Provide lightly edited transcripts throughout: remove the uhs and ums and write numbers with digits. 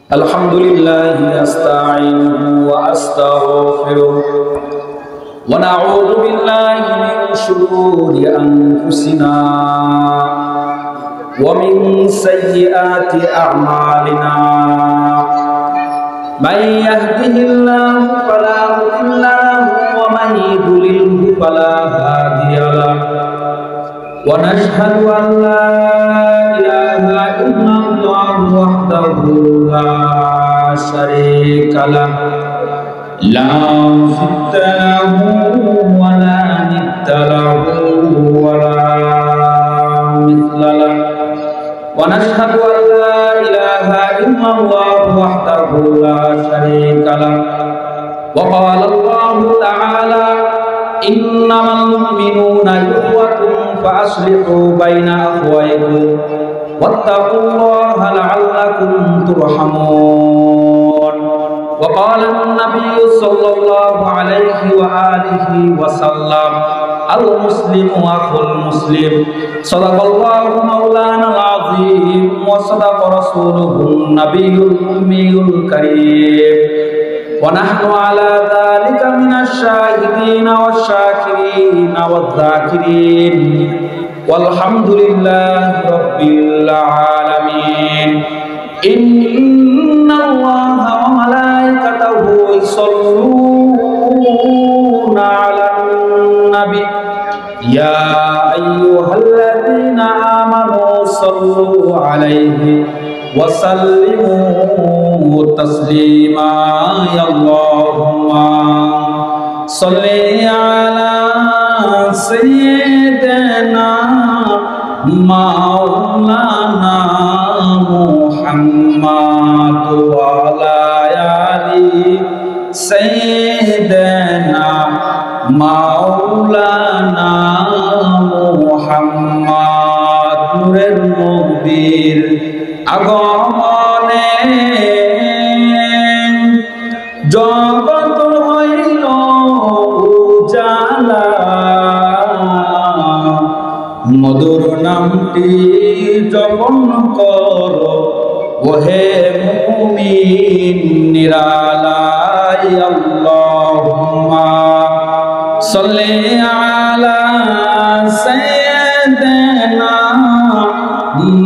Alhamdulillah asta'inuhu wa astaghfiruh wa na'udzu billahi min shururi anfusina wa min sayyiati a'malina man yahdihillahu fala mudilla lahu wa man yudlilhu fala hadiya lahu wa nashhadu an la ilaha illallah wahdahu la syarika lah la shirika lahu wa la nidda lahu wa la mithla lahu wa nashhadu an la ilaha illallah wahdahu la syarika lah wa qala Allah ta'ala innamal mu'minuna ikhwatun fa aslihu baina akhawaykum wattaqullaha la'allakum turhamun wa qala an-nabiy sallallahu alaihi wa alihi wa sallam al-muslimu akhul muslim sadaqallahu maulana al-azim wa sadaqa rasuluhu an-nabiyyul ummiyul karim wa nahnu ala dhalika minasy syahidina wasyakirin wadh-dhakirin walhamdulillahi rabbil alamin. Innallaha wa malaikatahu yusholluna 'alan nabi ya ayyuhalladzina amanu shallu 'alaihi wa sallimu taslima ya Allahumma shalli 'ala sayyidina maulana Muhammad wa ala ali sayyidina maulana Muhammad nurer nabir আগমনে জগৎ হইল উজালা মধুর নামটি জপন করো ওহে মুমিন নিরালাই আল্লাহুম্মা সাল্লি আলা সাইয়্যিদিনা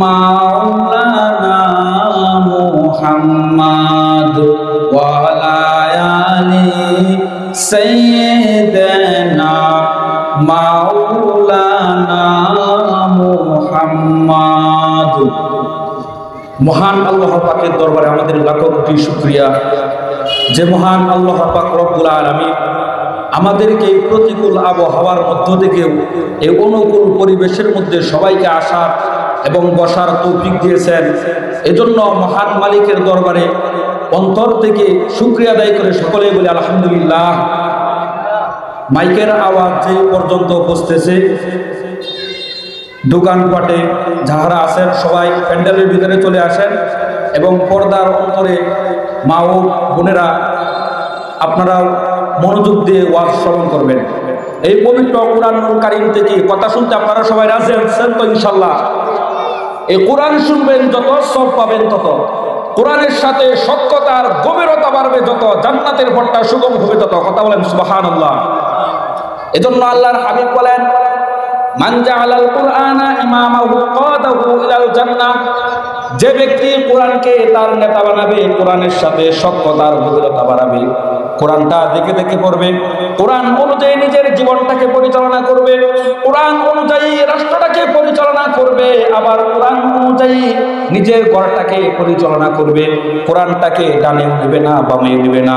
মাওলানা মুহাম্মদ ওয়া আলা আলি সাইয়্যিদিনা মাওলানা মুহাম্মদ। মহান আল্লাহ পাকের দরবারে আমাদের লাখো কোটি শুকরিয়া যে মহান আল্লাহ পাক রব্বুল আলামিন আমাদেরকে এই প্রতিকূল আবহাওয়ার মধ্য থেকেও এই অনুকূল পরিবেশের মধ্যে সবাইকে আসার এবং বসার তৌফিক দিয়েছেন। এজন্য মহান মালিকের দরবারে অন্তর থেকে শুকরিয়া আদায় করে সকলে বলি আলহামদুলিল্লাহ। মাইকের আওয়াজ যে পর্যন্ত পৌঁছতেছে, দোকানপাটে যাহারা আছেন সবাই প্যান্ডেলের ভিতরে চলে আসেন এবং পর্দার অন্তরে মা ও বোনেরা আপনারা মনোযোগ দিয়ে ওয়াজ শ্রবণ করবেন। এই পবিত্র কুরআনুল কারীম থেকে কথা শুনতে আপনারা সবাই রাজি আছেন তো ইনশাআল্লাহ? এই কোরআন শুনবেন যত সব পাবেন তত, কোরআনের সাথে সত্যতার গভীরতা বাড়বে যত, জান্নাতের পথটা সুগম হবে তত। কথা বলেন সুবহানাল্লাহ। এজন্য আল্লাহর হাবিব বলেন মান জাআলাল কুরআনা ইমামাহু কাদাহু ইলাল জান্নাহ, যে ব্যক্তি কোরআনকে তার নেতা বানাবে, কোরআনের সাথে সত্যতার গভীরতা বাড়াবে, কোরআনটা দেখে দেখে পড়বে, কোরআন অনুযায়ী নিজের জীবনটাকে পরিচালনা করবে, কোরআন অনুযায়ী রাষ্ট্রটাকে পরিচালনা করবে, আবার কোরআন অনুযায়ী নিজের ঘরটাকে পরিচালনা করবে, কোরআনটাকে ডানে নেবে না বামে নেবে না।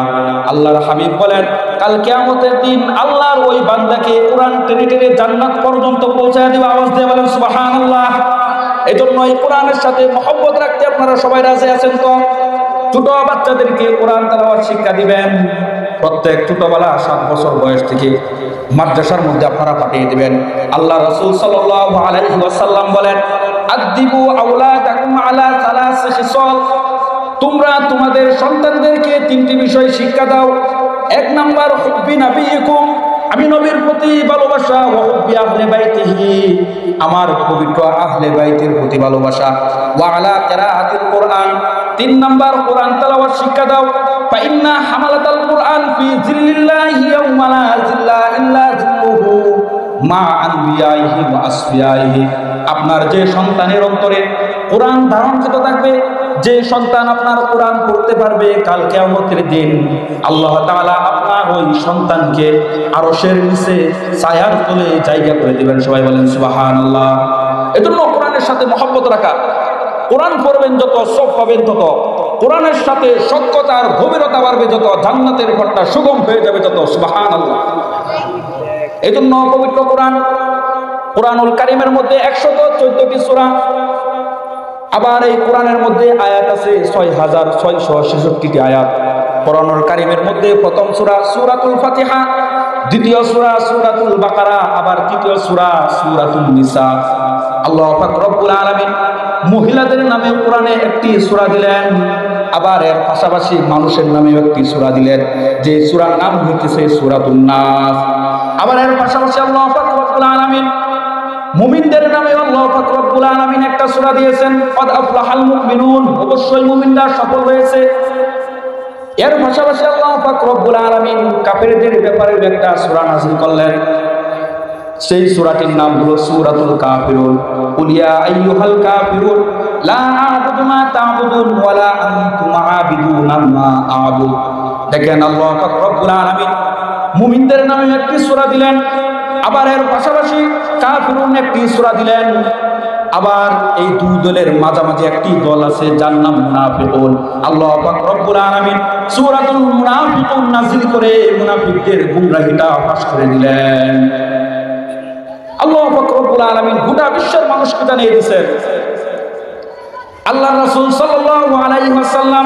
আল্লাহর হাবিব বলেন কাল কিয়ামতের দিন আল্লাহর ওই বান্দাকে কোরআন টেনে টেনে জান্নাত পর্যন্ত পৌঁছায় দিবে। আওয়াজ দিয়ে বলেন সুবহানাল্লাহ। এজন্য এই কোরআনের সাথে মহব্বত রাখতে আপনারা সবাই রাজি আছেন তো? ছোট বাচ্চাদেরকে কোরআন তেলাওয়াত শিক্ষা দিবেন। প্রত্যেক ছোটবেলা 7 বছর বয়স থেকে মাদ্রাসার মধ্যে আপনারা পাঠিয়ে দিবেন। আল্লাহ রাসূল সাল্লাল্লাহু আলাইহি ওয়াসাল্লাম বলেন আদিবু আওলাদাকুম আলা সালাসি খিসাল, তোমরা তোমাদের সন্তানদেরকে 3টি বিষয় শিক্ষা দাও। 1 নাম্বার হুব্বি নাবিয়িকুম, আমি নবীর প্রতি ভালোবাসা, ওয়া হুব্বি আহলে বাইতিহি, আমার পবিত্র আহলে বাইতের প্রতি ভালোবাসা, ওয়া আলা কিরাআতিল কোরআন, তিন নাম্বার কোরআন তেলাওয়াত শিক্ষা দাও। ফাইন্না হামালাতাল কুরআন ফি জিল্লিল্লাহি ইয়াওমা লা জিল্লা ইল্লা জিল্লুহু মা আনবিয়াইহি ওয়া আসফিয়াইহি। আপনার যে সন্তানের অন্তরে কোরআন ধারণকৃত থাকবে, যে সন্তান আপনার কোরআন পড়তে পারবে, কাল কিয়ামতের দিন আল্লাহ তাআলা আপনার ওই সন্তানকে আরশের নিচে ছায়ার তলে জায়গা করে দিবেন। সবাই বলেন সুবহানাল্লাহ। এজন্য কোরআনের সাথে মহব্বত রাখা, কোরআন পড়বেন যত, সব পাবেন তত, কোরআনের সাথে সত্যতার গভীরতা বাড়বে যত, জান্নাতের ঘরটা সুগম হয়ে যাবে তত। সুবহানাল্লাহ। এজন্য পবিত্র কোরআনুল কারীমের মধ্যে 114টি সূরা, আবার এই কোরআনের মধ্যে আয়াত আছে 6666টি আয়াত। কোরআনুল কারীমের মধ্যে প্রথম সূরা সূরাতুল ফাতিহা, দ্বিতীয় সূরা সূরাতুল বাকারা, আবার তৃতীয় সূরা সূরাতুন নিসা। আল্লাহ পাক রব্বুল আলামিন মহিলাদের নামে কোরআনে একটি সূরা দিলেন, আবার এর পাশাপাশি মানুষের নামে একটি সূরা দিলেন, যে সূরার নাম হইতেছে সূরাতুন নাস। আবার এর পাশাপাশি আল্লাহ পাক রব্বুল আলামিন মুমিনদের নামে আল্লাহ পাক রব্বুল আলামিন একটা সূরা দিয়েছেন, কদ আফলাহাল মুমিনুন, অবশ্যই মুমিনরা সফল হয়েছে। এর পাশাপাশি আল্লাহ পাক রব্বুল আলামিন কাফেরদের ব্যাপারে একটা সূরা নাযিল করলেন, সেই সূরাটির নাম হলো সূরাতুল কাফিরুন। কুল ইয়া আইয়ুহাল কাফিরুন লা আ'বুদু মা তা'বুদুন ওয়া লা আনতুম আ'বিদুনা মা আ'বুদ। দেখেন আল্লাহ পাক রব্বুল আলামিন মুমিনদের নামে একটি সূরা দিলেন, আবার এর পাশাপাশি কাফিরুন একটি সূরা দিলেন। আবার এই দুই দলের মাঝামাঝি একটি দল আছে যার নাম মুনাফিকুন। আল্লাহ পাক রব্বুল আলামিন সূরাতুল মুনাফিকুন নাযিল করে মুনাফিকদের গুমরাহিটা ফাঁস করে দিলেন। আল্লাহ পাক রব্বুল আলামিন গোটা বিশ্বের মানুষকে জানিয়ে দিয়েছেন, আল্লাহর রাসূল সাল্লাল্লাহু আলাইহি ওয়াসাল্লাম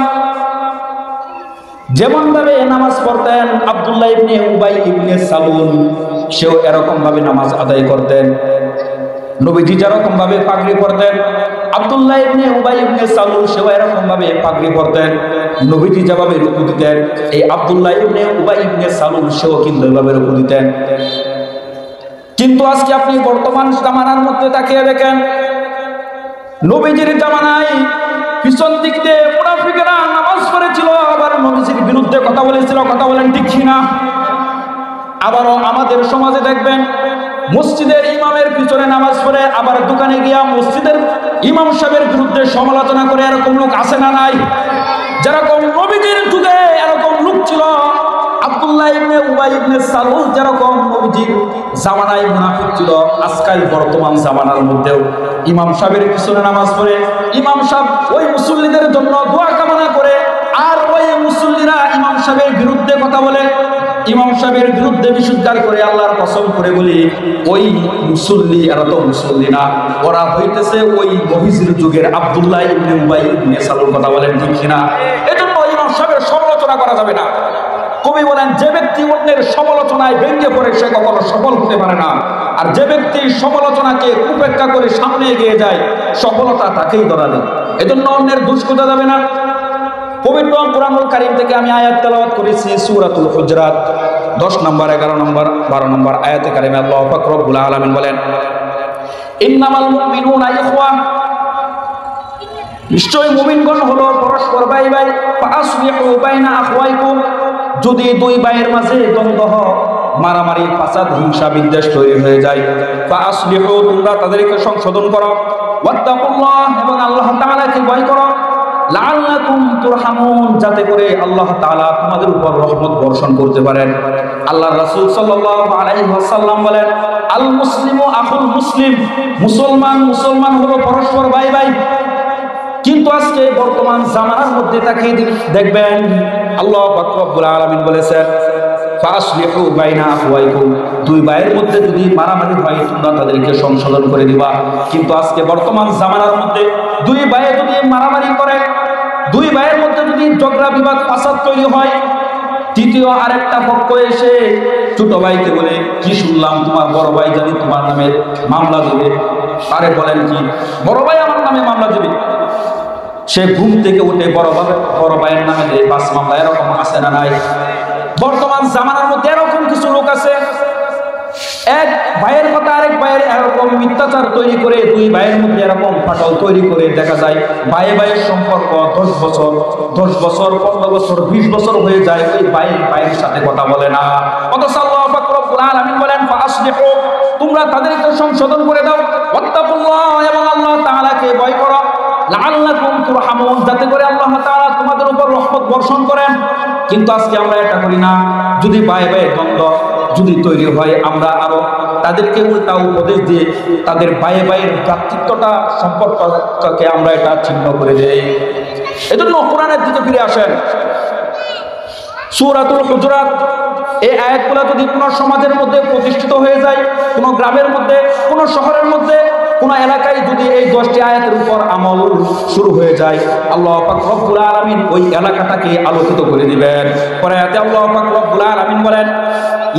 যেমন ভাবে নামাজ পড়তেন, আব্দুল্লাহ ইবনে উবাই ইবনে সালুল সেও এরকম ভাবে নামাজ আদায় করতেন। নবীজি যেরকম ভাবে পাগড়ি পরতেন, আব্দুল্লাহ ইবনে উবাই ইবনে সালুল সেও এরকম ভাবে পাগড়ি পরতেন। নবীজি যেভাবে রুকু দিতেন, এই আব্দুল্লাহ ইবনে উবাই ইবনে সালুল সেও কিন্তু এভাবে রুকু দিতেন। কিন্তু আজকে আপনি বর্তমান জামানার মধ্যে তাকিয়ে দেখেন, নবীজির জামানায় পিছন দিক দিয়ে মুনাফিকরা নামাজ পড়েছিল, আবার নবীজির বিরুদ্ধে কথা বলেছিল। কথা বলেন ঠিক কিনা? আবারও আমাদের সমাজে দেখবেন মসজিদের ইমামের পিছনে নামাজ পড়ে, আবার দোকানে গিয়া মসজিদের ইমাম সাহেবের বিরুদ্ধে সমালোচনা করে। এরকম লোক আছে না নাই? যেরকম নবীজির যুগে এরকম লোক ছিল, আব্দুল্লাহ ইবনে উবাই ইবনে সালুল যেরকম নবীজির জামানায় মুনাফিক ছিল, আজকাল বর্তমান জামানার মধ্যেও ইমাম সাহেবের পিছনে নামাজ পড়ে, ইমাম সাহেব ওই মুসল্লিদের জন্য দোয়া কামনা করে, আর ওই মুসল্লিরা ইমাম সাহেবের বিরুদ্ধে কথা বলে, ইমাম সাহেবের বিরুদ্ধে বিশুদ্ধার করে। আল্লাহর কসম করে বলি, ওই মুসল্লি এরা তো মুসল্লি না, ওরা হইতেছে ওই নবীজির যুগের আব্দুল্লাহ ইবনে উবাই ইবনে সালুল। কথা বলেন ঠিক কিনা? এজন্য ইমাম সাহেবের সমালোচনা করা যাবে না। কবি বলেন, যে ব্যক্তি অন্যের সমালোচনায় ভেঙে পড়ে সে কখনো সফল হতে পারে না, আর যে ব্যক্তি সমালোচনাকে উপেক্ষা করে সামনে এগিয়ে যায় সফলতা তাকেই ধরা দেয়। এজন্য অন্যের দোষ খোঁজা যাবে না। পবিত্র কোরআনুল কারীম থেকে আমি আয়াত তেলাওয়াত করেছি সূরাতুল হুজরাত 10 নম্বর, 11 নম্বর, 12 নম্বর আয়াতে কারিমে আল্লাহ পাক রব্বুল আলামিন বলেন, ইন্নামাল মুমিনুনা ইখওয়া, নিশ্চয়ই মুমিনগণ হলো পরস্পর ভাই ভাই। ফাসলিহু বাইনা আখওয়াইকুম, যদি দুই ভাইয়ের মাঝে দ্বন্দ্ব হয়, মারামারি, ফাসাদ, হিংসা বিদ্বেষ তৈরি হয়ে যায়, ফাসলিহু, তোমরা তাদেরকে সংশোধন করো। ওয়াত্তাকুল্লাহ, এবং আল্লাহ তাআলাকে ভয় করো। লাআল্লাকুম তুরহামুন, যাতে করে আল্লাহ তাআলা তোমাদের উপর রহমত বর্ষণ করতে পারেন। আল্লাহর রাসূল সাল্লাল্লাহু আলাইহি ওয়াসাল্লাম বলেন, আল মুসলিমু আখুল মুসলিম, মুসলমান হলো পরস্পর ভাই ভাই। কিন্তু আজকে বর্তমান জামানার মধ্যে তাকিয়ে দেখবেন, আল্লাহ পাক রব্বুল আলামিন বলেছেন, ফাসলিহু বাইনা আখওয়াইকুম, দুই ভাইয়ের মধ্যে যদি মারামারি হয় তোমরা তাদেরকে সংশোধন করে দিবা। কিন্তু আজকে বর্তমান জামানার মধ্যে দুই ভাই যদি মারামারি করে, দুই ভাইয়ের মধ্যে যদি ঝগড়া বিবাদ ফাসাদ তৈরি হয়, তৃতীয় আরেকটা পক্ষ এসে ছোট ভাইকে বলে, কি শুনলাম তোমার বড় ভাই জানি তোমার নামে মামলা দেবে। আরে বলেন কি, বড় ভাই আমার নামে মামলা দেবে? সে ঘুম থেকে উঠে বড় ভাইয়ের নামে 5 মামলা। এরকম আছে না নাই? বর্তমান জামানার মধ্যে এরকম কিছু লোক আছে, এক ভাইয়ের কথা আরেক ভাইয়ের এরকম মিথ্যাচার তৈরি করে, দুই ভাইয়ের মধ্যে এরকম ফাটল তৈরি করে দেখা যায় ভাইয়ে ভাইয়ের সম্পর্ক 10 বছর 15 বছর 20 বছর হয়ে যায়, ওই ভাইয়ের সাথে কথা বলে না। অথচ আল্লাহ পাক রব্বুল আলামিন বলেন ফাসলিহু, তোমরা তাদেরকে সংশোধন করে দাও, ওয়াত্তাকুল্লাহ, এবং আল্লাহ তাআলাকে ভয় করো, লাআল্লাকুম তুরহামুন, যাতে করে আল্লাহ তাআলা তোমাদের উপর রহমত বর্ষণ করেন। কিন্তু আজকে আমরা এটা করি না। যদি ভাই দ্বন্দ্ব যদি তৈরি হয়, আমরা আরো তাদেরকে উল্টা উপদেশ দিয়ে তাদের ভাইয়ের ভ্রাতৃত্বটা সম্পর্ককে আমরা এটা ছিন্ন করে দেই। এজন্য কোরআনের দিকে ফিরে আসেন। সূরাতুল হুজুরাত, এই আয়াতগুলো যদি কোনো সমাজের মধ্যে প্রতিষ্ঠিত হয়ে যায়, কোনো গ্রামের মধ্যে, কোনো শহরের মধ্যে, কোন এলাকায় যদি এই 10টি আয়াতের উপর আমল শুরু হয়ে যায়, আল্লাহ পাক রব্বুল আলামিন ওই এলাকাটাকে আলোকিত করে দিবেন। পরে আয়াতে আল্লাহ পাক রব্বুল আলামিন বলেন,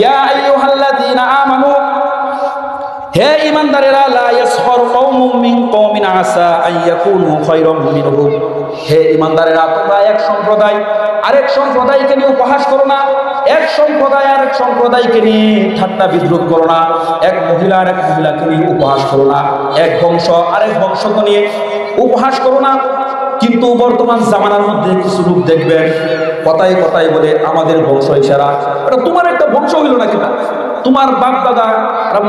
ইয়া আইয়ুহাল্লাযীনা আমানু, হে ঈমানদারেরা, লা ইয়াসখর কওমুম মিন কওমিন আসা আইয়াকুনু খায়রাম মিনহুম, হে ঈমানদারেরা, তোমরা এক সম্প্রদায় আরেক সম্প্রদায়কে নিয়ে উপহাস করো না, এক সম্প্রদায় আরেক সম্প্রদায়কে নিয়ে ঠাট্টা বিদ্রুপ করো না, এক মহিলা আরেক মহিলাকে নিয়ে উপহাস করো না, এক বংশ আরেক বংশকে নিয়ে উপহাস করো না। কিন্তু বর্তমান জামানার মধ্যে কিছু লোক দেখবেন কথায় কথায় বলে আমাদের বংশ ইশারা, এটা তোমার একটা বংশ হইল না কিনা, তোমার বাপ দাদা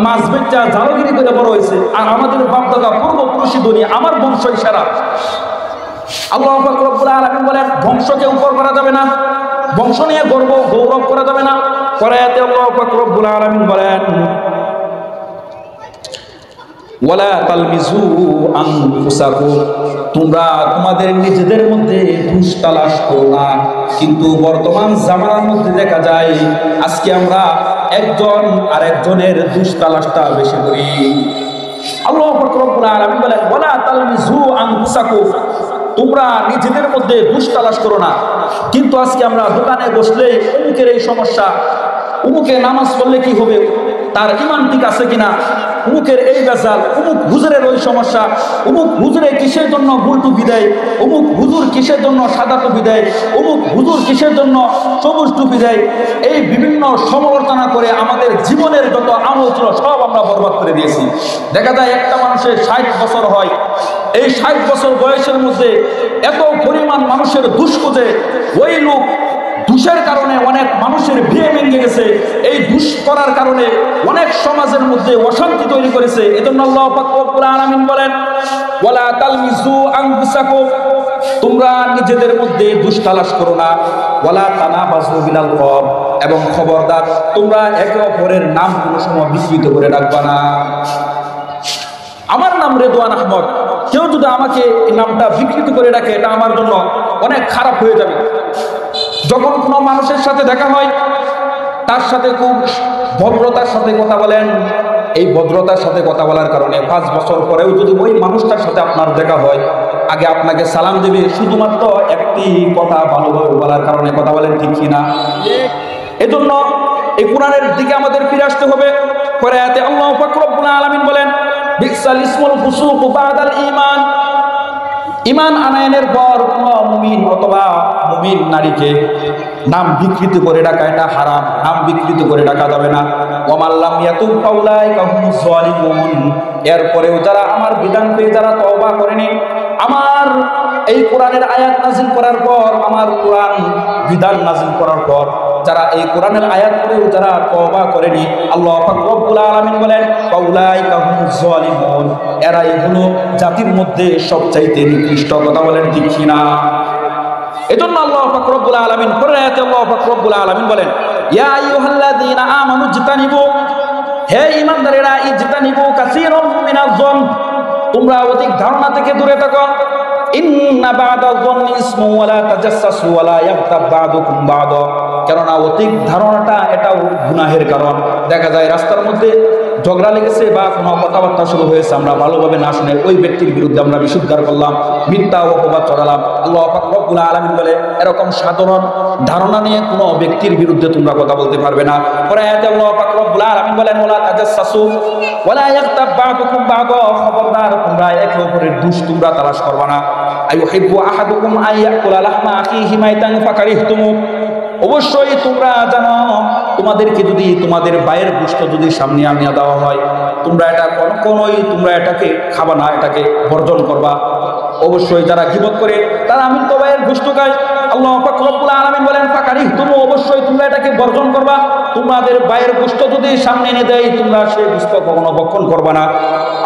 মাছ বেচা জালগিরি করে বড় হয়েছে, আর আমাদের বাপ দাদা পূর্বপুরুষী ধনী, আমার বংশ ইশারা। আল্লাহ পাক রব্বুল আলামিন বলেন, বংশকে উপর করা যাবে না, বংশ নিয়ে গৌরব করা যাবে না। পরে আয়াতে আল্লাহ পাক রব্বুল আলামিন বলেন, ওয়ালা তালমিজু আনফুসাকুম, তোমরা তোমাদের নিজেদের মধ্যে দোষ তালাশ করো না। কিন্তু বর্তমান জামানার মধ্যে দেখা যায় আজকে আমরা একজন আরেকজনের দোষ তালাশটা বেশি করি। আল্লাহ পাক রব্বুল আলামিন বলেন, ওয়ালা তালমিজু আনফুসাকুম, তোমরা নিজেদের মধ্যে দোষ তালাশ করো না। কিন্তু আজকে আমরা দোকানে বসলে অমুকের এই সমস্যা, অমুকে নামাজ পড়লে কি হবে, তার ঈমান ঠিক আছে কিনা, অমুকের এই বেজাল, অমুক হুজুরের ওই সমস্যা, অমুক হুজুরে কিসের জন্য গোল টুপি দেয়, অমুক হুজুর কিসের জন্য সাদা টুপি দেয়, অমুক হুজুর কিসের জন্য সবুজ টুপি দেয়, এই বিভিন্ন সমালোচনা করে আমাদের জীবনের যত আমল ছিল সব আমরা বরবাদ করে দিয়েছি। দেখা যায় একটা মানুষের 60 বছর হয়, এই 60 বছর বয়সের মধ্যে এত পরিমাণ মানুষের দুষ খুঁজে, ওই লোক দুষের কারণে অনেক মানুষের বিয়ে ভেঙে গেছে, এই দুষ করার কারণে অনেক সমাজের মধ্যে অশান্তি তৈরি করেছে। এজন্য আল্লাহ পাক রব্বুল আলামিন বলেন, ওয়ালা তালমিজু আনফুসাকুম, তোমরা নিজেদের মধ্যে দুষ তালাশ করো না, ওয়ালা তানাবাজু বিল আলকাব, এবং খবরদার তোমরা একে অপরের নাম কোনো সময় বিকৃত করে রাখবা না। আমার নাম রেদওয়ান আহমদ, কেউ যদি আমাকে এই নামটা বিকৃত করে রাখে, এটা আমার জন্য অনেক খারাপ হয়ে যাবে। যখন কোনো মানুষের সাথে দেখা হয়, তার সাথে খুব ভদ্রতার সাথে কথা বলেন, এই ভদ্রতার সাথে কথা বলার কারণে 5 বছর পরেও যদি ওই মানুষটার সাথে আপনার দেখা হয়, আগে আপনাকে সালাম দেবে শুধুমাত্র একটি কথা ভালোভাবে বলার কারণে। কথা বলেন ঠিক কিনা? এজন্য এই কোরআনের দিকে আমাদের ফিরে আসতে হবে। পরে আয়াতে আল্লাহ পাক রব্বুল আলামিন বলেন, বিসাল ইসমুল ফুসুক বাদাল ঈমান, ঈমান আনয়নের পর কোন মুমিন অথবা মুমিন নারীকে নাম বিকৃত করে ডাকা এটা হারাম, নাম বিকৃত করে ডাকা যাবে না। ওয়ামান লাম ইয়াতুব ফাউলাইকা হুমুজ যালিমুন, এরপরেও যারা আমার বিধান পেয়ে যারা তওবা করেনি, আমার এই কোরআনের আয়াত নাযিল করার পর, আমার কোরআন বিধান নাযিল করার পর যারা এই কোরআনের আয়াত পড়েও যারা তওবা করেনি, আল্লাহ পাক রব্বুল আলামিন বলেন, ফাউলাইকা হুমুজ যালিমুন, এরা এগুলো জাতির মধ্যে সবচাইতে নিকৃষ্ট। কথা বলেন ঠিক কিনা? এজন্য আল্লাহ পাক রব্বুল আলামিন পরের আয়াতে আল্লাহ পাক রব্বুল আলামিন বলেন, ইয়া আইয়ুহাল্লাযীনা আমানু ইজতানিবু, হে ঈমানদারেরা, ইজতানিবু কাসীরাম মিনাজ যন, তোমরা অধিক ধারণা থেকে দূরে থাকো। ইন্না বা'দাজ যন্নি ইসমু ওয়া লা তাজাসসু ওয়া লা ইয়াগতাব বা'দুকুম বা'দা, কেননা অধিক ধারণাটা এটাও গুনাহের কারণ। দেখা যায় রাস্তার মধ্যে ঝগড়া লেগেছে বা কোনো কথাবার্তা শুরু হয়েছে, আমরা ভালোভাবে না শুনে ওই ব্যক্তির বিরুদ্ধে আমরা বিশুদ্ধার করলাম, মিথ্যা অপবাদ চড়ালাম। আল্লাহ পাক রব্বুল আলামিন বলে, এরকম সাধারণ ধারণা নিয়ে কোনো ব্যক্তির বিরুদ্ধে তোমরা কথা বলতে পারবে না। পরে আয়াতে আল্লাহ পাক রব্বুল আলামিন বলেন, ওয়ালা তাজাসসু ওয়ালা ইয়াগতাব বা'দুকুম বা'দা, খবরদার তোমরা একে অপরের দোষ তোমরা তালাশ করবে না। আইয়ুহিব্বু আহাদুকুম আইয়াকুলা লাহমা আখিহি মাইতান ফাকারিহতুমু, অবশ্যই তোমরা জানো তোমাদেরকে যদি তোমাদের ভাইয়ের গোশত যদি সামনে আনিয়ে দেওয়া হয়, তোমরা এটা কখনোই তোমরা এটাকে খাবা না, এটাকে বর্জন করবা। অবশ্যই যারা গীবত করে তারা আমি তো ভাইয়ের গোশত খায়, আল্লাহ পাক রব্বুল আলামিন বলেন ফাকারিহতুমু, অবশ্যই তোমরা এটাকে বর্জন করবা। তোমাদের ভাইয়ের গোশত যদি সামনে এনে দেয়, তোমরা সেই গোশত কখনো ভক্ষণ করবা না।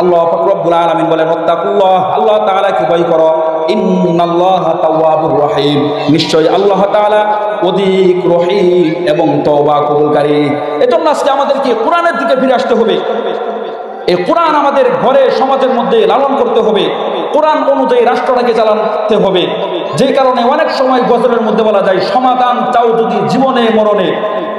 আল্লাহ পাক রব্বুল আলামিন বলেন ওয়াত্তাকুল্লাহ, আল্লাহ তাআলাকে ভয় করো, ইন্নাল্লাহা তাওয়াবুর রহিম, নিশ্চয়ই আল্লাহ তাআলা অধিক রহিম এবং তওবা কবুলকারী। এজন্য আজকে আমাদেরকে কোরআনের দিকে ফিরে আসতে হবে। এই কোরআন আমাদের ঘরে সমাজের মধ্যে লালন করতে হবে, কোরআন অনুযায়ী রাষ্ট্রটাকে চালাতে হবে। যেই কারণে অনেক সময় গজলের মধ্যে বলা যায়, সমাধান চাও যদি জীবনে মরণে,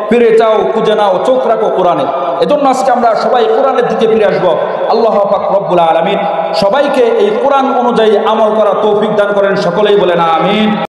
ফিরে চাও খুঁজে নাও চোখ রাখো কোরআনে। এজন্য আজকে আমরা সবাই কোরআনের দিকে ফিরে আসবো। আল্লাহ পাক রব্বুল আলামিন সবাইকে এই কোরআন অনুযায়ী আমল করা তৌফিক দান করেন, সকলেই বলেন আমিন।